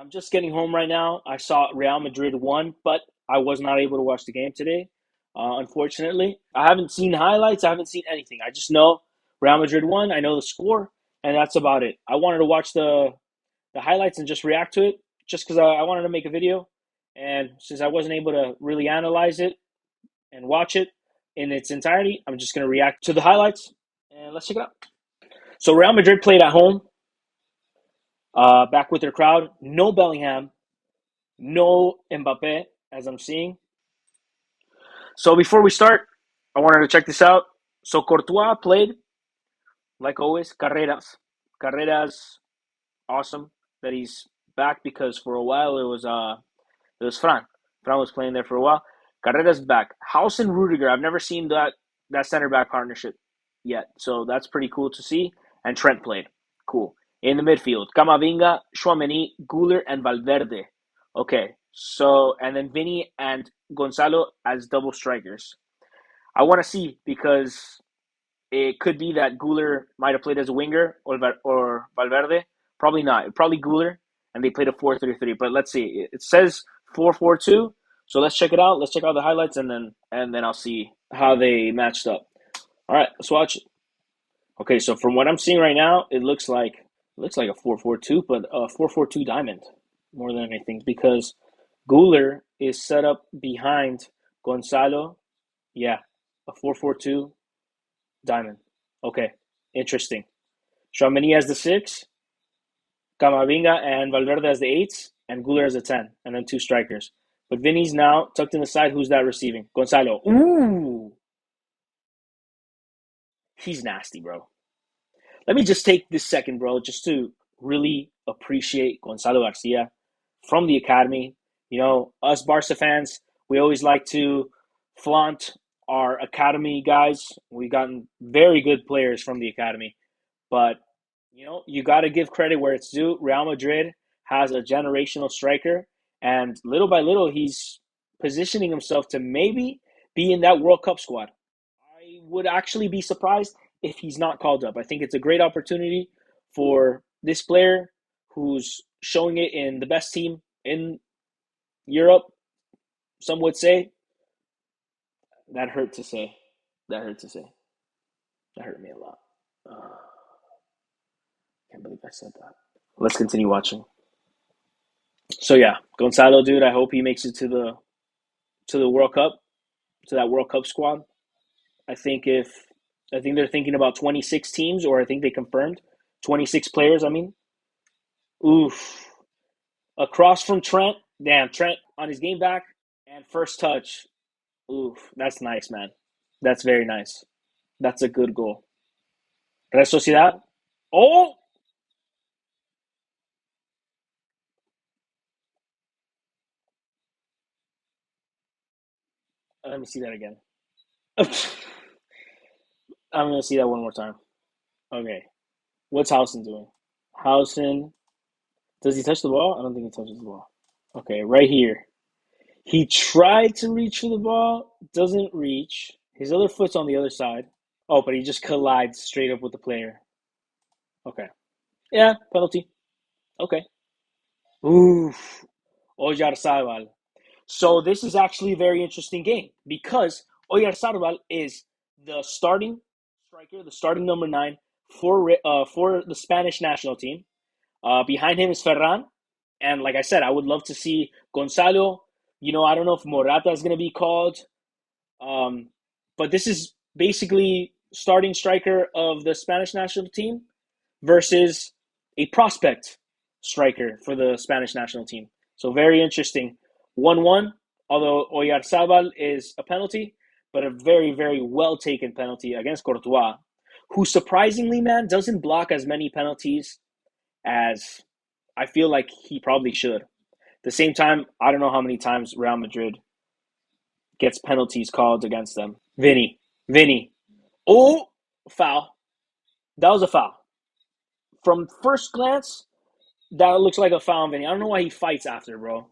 I'm just getting home right now. I saw Real Madrid won, but I was not able to watch the game today. Unfortunately, I haven't seen highlights. I haven't seen anything. I just know Real Madrid won. I know the score, and that's about it. I wanted to watch the highlights and just react to it, just because I wanted to make a video. And since I wasn't able to really analyze it and watch it in its entirety, I'm just going to react to the highlights and let's check it out. So Real Madrid played at home, back with their crowd. No Bellingham, no Mbappe, as I'm seeing. So before we start, I wanted to check this out. So Courtois played, like always, Carreras. Carreras, awesome that he's back because for a while it was Fran. Fran was playing there for a while. Carreras back. House and Rudiger. I've never seen that center back partnership yet, so that's pretty cool to see. And Trent played. Cool. In the midfield, Camavinga, Chouameni, Guler, and Valverde. Okay, so and then Vinny and Gonzalo as double strikers. I want to see because it could be that Guler might have played as a winger or Valverde. Probably not. Probably Guler, and they played a 4-3-3. But let's see. It says 4-4-2. So let's check it out. Let's check out the highlights, and then I'll see how they matched up. All right, let's watch it. Okay, so from what I'm seeing right now, it looks like a 4-4-2, but a 4-4-2 diamond more than anything because Guler is set up behind Gonzalo. Yeah, a 4-4-2 diamond. Okay, interesting. Chouameni as the six, Camavinga and Valverde as the eights, and Guler as the 10, and then two strikers. But Vinny's now tucked in the side. Who's that receiving? Gonzalo. Ooh, he's nasty, bro. Let me just take this second, bro, just to really appreciate Gonzalo Garcia from the academy. You know, us Barca fans, we always like to flaunt our academy guys. We've gotten very good players from the academy. But you got to give credit where it's due. Real Madrid has a generational striker, and little by little, he's positioning himself to maybe be in that World Cup squad. I would actually be surprised if he's not called up. I think it's a great opportunity for this player who's showing it in the best team in Europe. Some would say that hurt to say. That hurt to say. That hurt me a lot. Uh, can't believe I said that. Let's continue watching. So yeah, Gonzalo, dude, I hope he makes it to the World Cup, to that World Cup squad. I think if I think they're thinking about 26 teams, or I think they confirmed 26 players. I mean, oof, across from Trent. Damn, Trent on his game back and first touch. Oof, that's nice, man. That's very nice. That's a good goal. Red Sociedad. Oh, let me see that again. I'm gonna see that one more time. Okay, what's Housen doing? Housen, does he touch the ball? I don't think he touches the ball. Okay, right here. He tried to reach for the ball, doesn't reach. His other foot's on the other side. Oh, but he just collides straight up with the player. Okay. Yeah, penalty. Okay. Oof. Oyarzabal. So this is actually a very interesting game because Oyarzabal is the starting striker, the starting number 9 for the Spanish national team. Behind him is Ferran, and like I said, I would love to see Gonzalo. I don't know if Morata is going to be called, um, but this is basically starting striker of the Spanish national team versus a prospect striker for the Spanish national team. So very interesting. 1-1, although Oyarzabal is a penalty, but a very, very well taken penalty against Courtois, who surprisingly, man, doesn't block as many penalties as I feel like he probably should. At the same time, I don't know how many times Real Madrid gets penalties called against them. Vinny. Oh, foul. That was a foul. From first glance, that looks like a foul on Vinny. I don't know why he fights after, bro.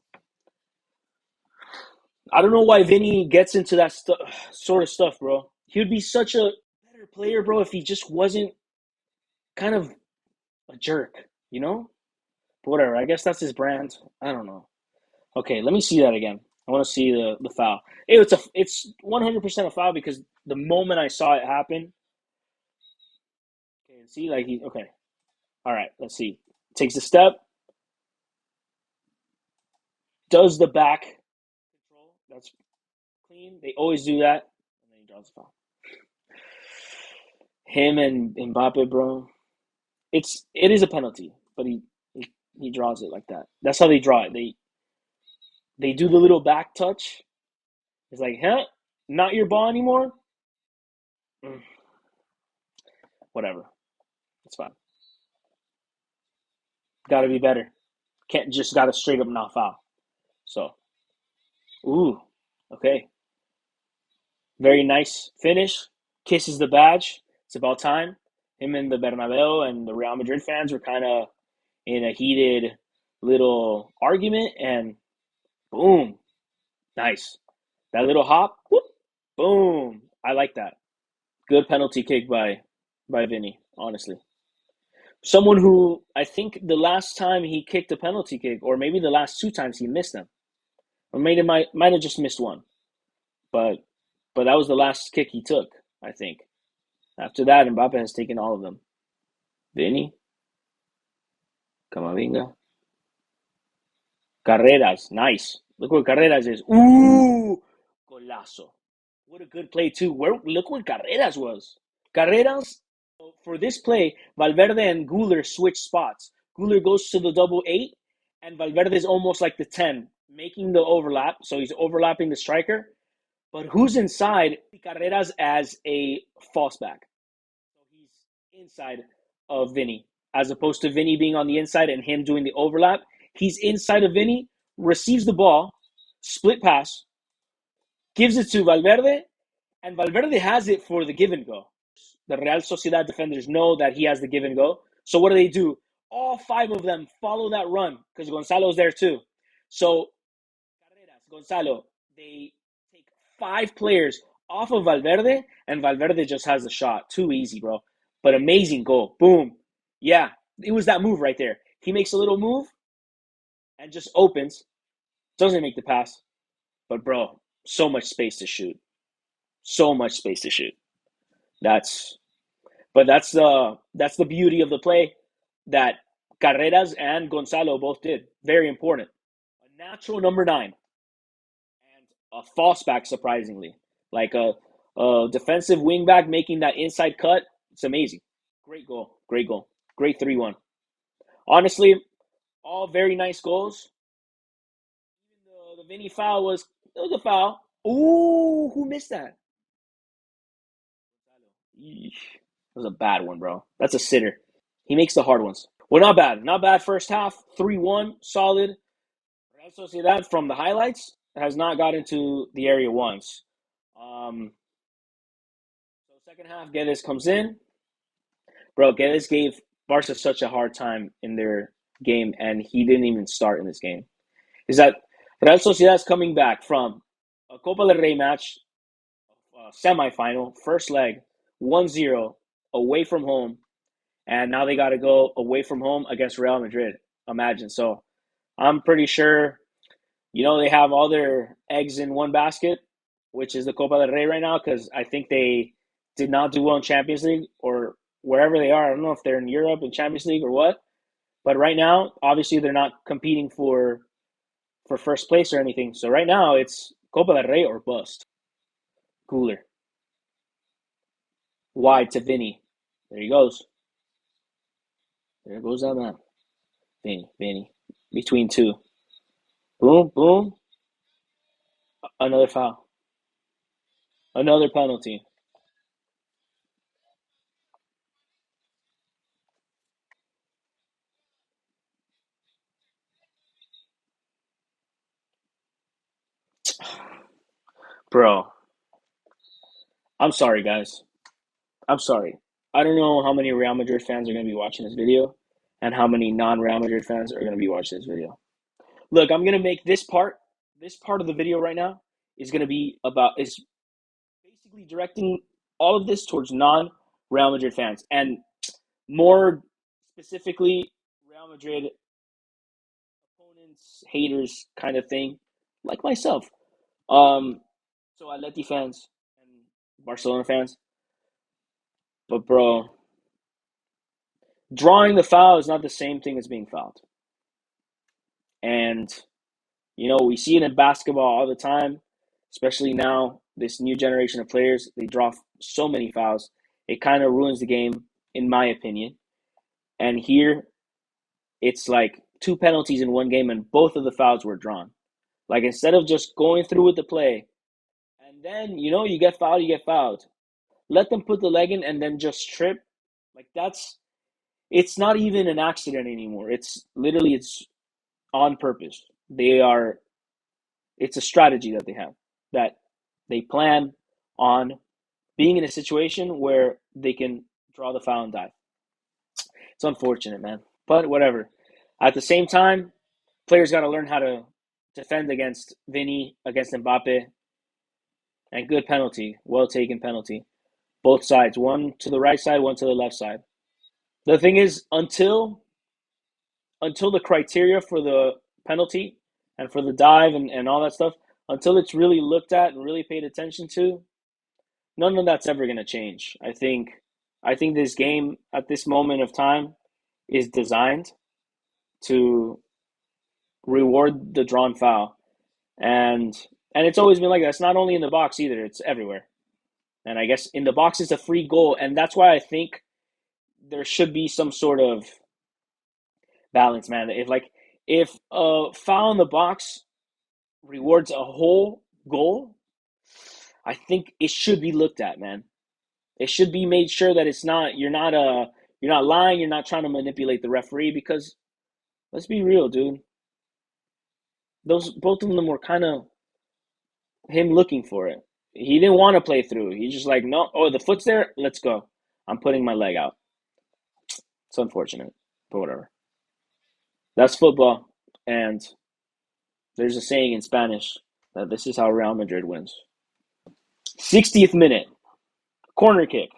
I don't know why Vinny gets into that sort of stuff, bro. He would be such a better player, bro, if he just wasn't kind of a jerk, you know? Whatever. I guess that's his brand. I don't know. Okay, let me see that again. I want to see the foul. It's 100% a foul because the moment I saw it happen, okay, see, like he okay. All right, let's see. Takes a step, does the back control. That's clean. They always do that, and then he draws the foul. Him and Mbappe, bro. It is a penalty, but he draws it like that. That's how they draw it. They do the little back touch. It's like, huh, not your ball anymore. Mm, whatever, it's fine. Got to be better. Can't just got to straight up not foul. So, ooh, okay, very nice finish. Kisses the badge. It's about time. Him and the Bernabeu and the Real Madrid fans were kind of in a heated little argument, and boom, nice. That little hop, whoop, boom. I like that. Good penalty kick by Vinny, honestly. Someone who I think the last time he kicked a penalty kick, or maybe the last two times he missed them, or maybe might have just missed one, but that was the last kick he took. I think after that, Mbappe has taken all of them. Vinny, Camavinga, Carreras, nice. Look what Carreras is. Ooh, golazo. What a good play too. Look what Carreras was. Carreras for this play, Valverde and Guler switch spots. Guler goes to the double eight, and Valverde is almost like the 10, making the overlap. So he's overlapping the striker. But who's inside Carreras as a false back? So he's inside of Vinny, as opposed to Vinny being on the inside and him doing the overlap. He's inside of Vinny, receives the ball, split pass, gives it to Valverde, and Valverde has it for the give and go. The Real Sociedad defenders know that he has the give and go. So what do? All five of them follow that run because Gonzalo's there too. So Carreras, Gonzalo, they take five players off of Valverde, and Valverde just has the shot. Too easy, bro. But amazing goal. Boom. Yeah, it was that move right there. He makes a little move and just opens. Doesn't make the pass. But bro, so much space to shoot. So much space to shoot. That's But that's the beauty of the play that Carreras and Gonzalo both did. Very important. A natural number nine and a false back, surprisingly, like a defensive wing back making that inside cut. It's amazing. Great goal. Great goal. Great 3-1. Honestly, all very nice goals. Even the Vinny foul was a foul. Ooh, who missed that? Yeesh. That was a bad one, bro. That's a sitter. He makes the hard ones. Well, not bad. Not bad first half. 3-1. Solid. Real Sociedad from the highlights has not got into the area once. So second half, Guedes comes in. Bro, Guedes gave Barca such a hard time in their game, and he didn't even start in this game. Is that Real Sociedad is coming back from a Copa del Rey match, semifinal, first leg, 1-0, away from home, and now they got to go away from home against Real Madrid. Imagine. So I'm pretty sure, they have all their eggs in one basket, which is the Copa del Rey right now, because I think they did not do well in Champions League or wherever they are. I don't know if they're in Europe in Champions League or what. But right now, obviously, they're not competing for first place or anything. So right now, it's Copa del Rey or bust. Cooler. Wide to Vinny. There he goes. There goes that man. Vinny. Between two. Boom, boom. Another foul. Another penalty. Bro, I'm sorry, guys. I'm sorry. I don't know how many Real Madrid fans are going to be watching this video and how many non-Real Madrid fans are going to be watching this video. Look, I'm going to make this part of the video right now is basically directing all of this towards non-Real Madrid fans and more specifically Real Madrid intense haters kind of thing, like myself. Um, so Atleti fans and Barcelona fans, but bro, drawing the foul is not the same thing as being fouled. And we see it in basketball all the time, especially now. This new generation of players, they draw so many fouls. It kind of ruins the game, in my opinion. And here, it's like two penalties in one game, and both of the fouls were drawn. Like instead of just going through with the play, and then you get fouled, you get fouled. Let them put the leg in and then just trip. Like it's not even an accident anymore. It's on purpose. It's a strategy that they have, that they plan on being in a situation where they can draw the foul and dive. It's unfortunate, man. But whatever. At the same time, players got to learn how to defend against Vinny, against Mbappe, and good penalty, well taken penalty. Both sides, one to the right side, one to the left side. The thing is, until the criteria for the penalty and for the dive and all that stuff, until it's really looked at and really paid attention to, none of that's ever going to change. I think this game at this moment of time is designed to reward the drawn foul, and it's always been like that. It's not only in the box either; it's everywhere. And I guess in the box is a free goal, and that's why I think there should be some sort of balance, man. If a foul in the box rewards a whole goal, I think it should be looked at, man. It should be made sure that it's not you're not lying, you're not trying to manipulate the referee, because let's be real, dude. Those both of them were kind of him looking for it. He didn't want to play through. He's just like, no, oh, the foot's there, let's go. I'm putting my leg out. It's unfortunate, but whatever. That's football, and there's a saying in Spanish that this is how Real Madrid wins. 60th minute, corner kick.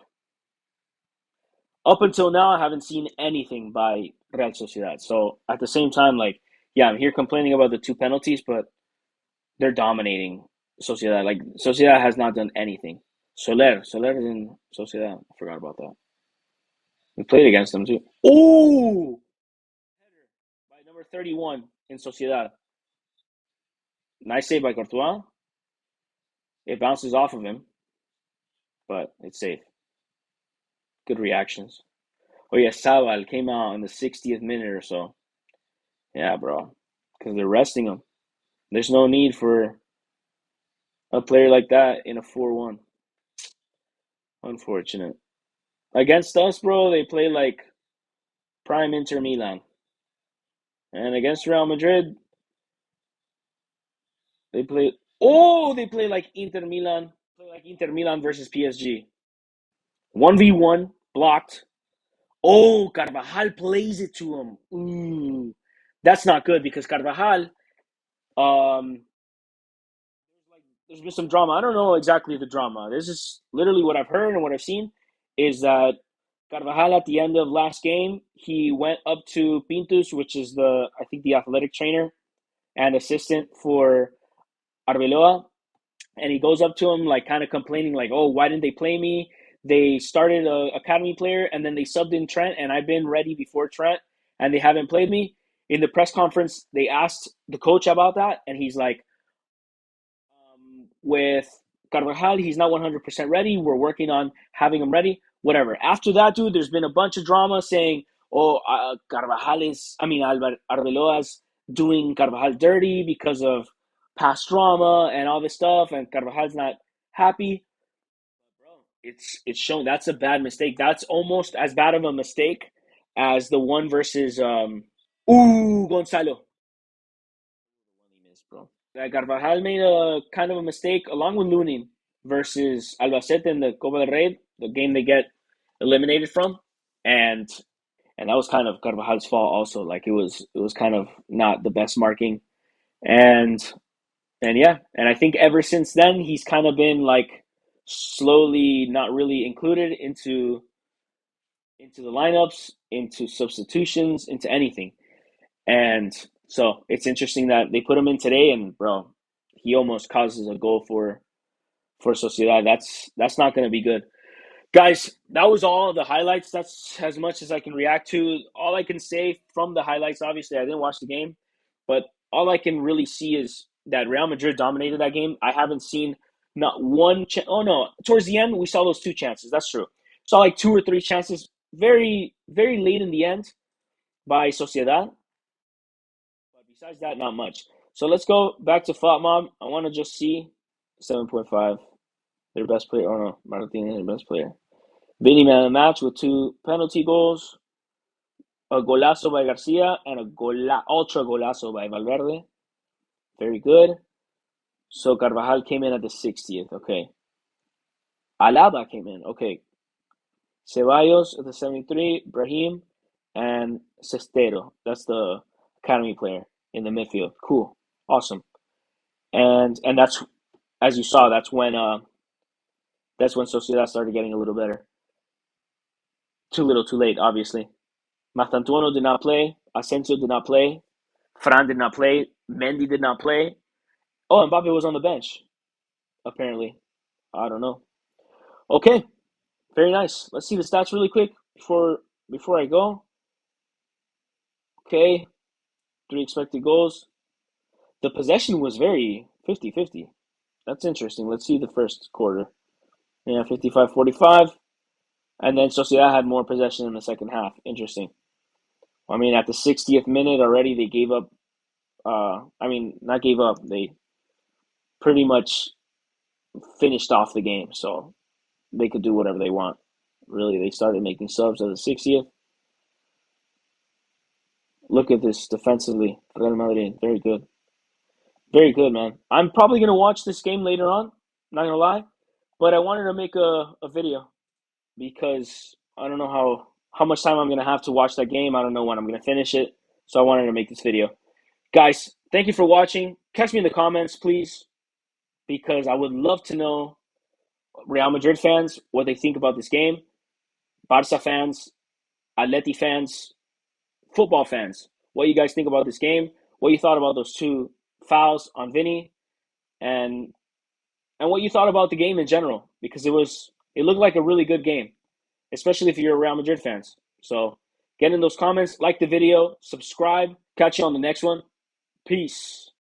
Up until now, I haven't seen anything by Real Sociedad. So at the same time, like, yeah, I'm here complaining about the two penalties, but they're dominating Sociedad. Like, Sociedad has not done anything. Soler is in Sociedad. I forgot about that. We played against them too. Oh, by number 31 in Sociedad. Nice save by Courtois. It bounces off of him, but it's safe. Good reactions. Oh yeah, Saval came out in the 60th minute or so. Yeah, bro, because they're resting him. There's no need for a player like that in a 4-1. Unfortunate. Against us, bro, they play like prime Inter Milan. And against Real Madrid, they play like Inter Milan. Play like Inter Milan versus PSG. 1v1, blocked. Oh, Carvajal plays it to him. Ooh. That's not good because Carvajal, um, there's been some drama. I don't know exactly the drama. This is literally what I've heard and what I've seen is that Carvajal at the end of last game, he went up to Pintus, which is I think the athletic trainer and assistant for Arbeloa, and he goes up to him like kind of complaining like, "Oh, why didn't they play me? They started a academy player and then they subbed in Trent, and I've been ready before Trent, and they haven't played me." In the press conference, they asked the coach about that, and he's like, with Carvajal, he's not 100% ready. We're working on having him ready. Whatever. After that, dude, there's been a bunch of drama saying, oh, Arbeloa's doing Carvajal dirty because of past drama and all this stuff, and Carvajal's not happy. Bro, it's shown that's a bad mistake. That's almost as bad of a mistake as the one versus Gonzalo. He missed, bro. Carvajal made a kind of a mistake along with Lunin versus Albacete in the Copa del Rey, the game they get eliminated from, and that was kind of Carvajal's fault also. Like it was kind of not the best marking, and yeah, and I think ever since then he's kind of been like slowly not really included into the lineups, into substitutions, into anything, and So it's interesting that they put him in today, and bro, he almost causes a goal for Sociedad. That's not going to be good. Guys, that was all the highlights. That's as much as I can react to. All I can say from the highlights, obviously, I didn't watch the game, but all I can really see is that Real Madrid dominated that game. I haven't seen not one chance. Oh, no. Towards the end, we saw those two chances. That's true. Saw like two or three chances very, very late in the end by Sociedad. But besides that, not much. So let's go back to Flop Mob. I want to just see 7.5. Their best player. Oh, no. Martinez, their best player. Vinny man of the match with two penalty goals, a golazo by Garcia, and a ultra golazo by Valverde. Very good. So Carvajal came in at the 60th. Okay. Alaba came in. Okay. Ceballos at the 73, Brahim, and Cestero. That's the academy player in the midfield. Cool. Awesome. And that's, as you saw, that's when Sociedad started getting a little better. Too little, too late, obviously. Mastantuono did not play. Asensio did not play. Fran did not play. Mendy did not play. Oh, Mbappe was on the bench, apparently. I don't know. Okay, very nice. Let's see the stats really quick before I go. Okay, 3 expected goals. The possession was very 50-50. That's interesting. Let's see the first quarter. Yeah, 55-45. And then Sociedad had more possession in the second half. Interesting. I mean, at the 60th minute already, they gave up. I mean, not gave up. They pretty much finished off the game. So they could do whatever they want. Really, they started making subs at the 60th. Look at this defensively. Real Madrid, very good. Very good, man. I'm probably going to watch this game later on, not going to lie. But I wanted to make a video because I don't know how much time I'm going to have to watch that game. I don't know when I'm going to finish it. So I wanted to make this video. Guys, thank you for watching. Catch me in the comments, please, because I would love to know Real Madrid fans what they think about this game. Barca fans, Atleti fans, football fans, what you guys think about this game, what you thought about those two fouls on Vinny, and what you thought about the game in general, because it looked like a really good game, especially if you're a Real Madrid fans. So get in those comments, like the video, subscribe. Catch you on the next one. Peace.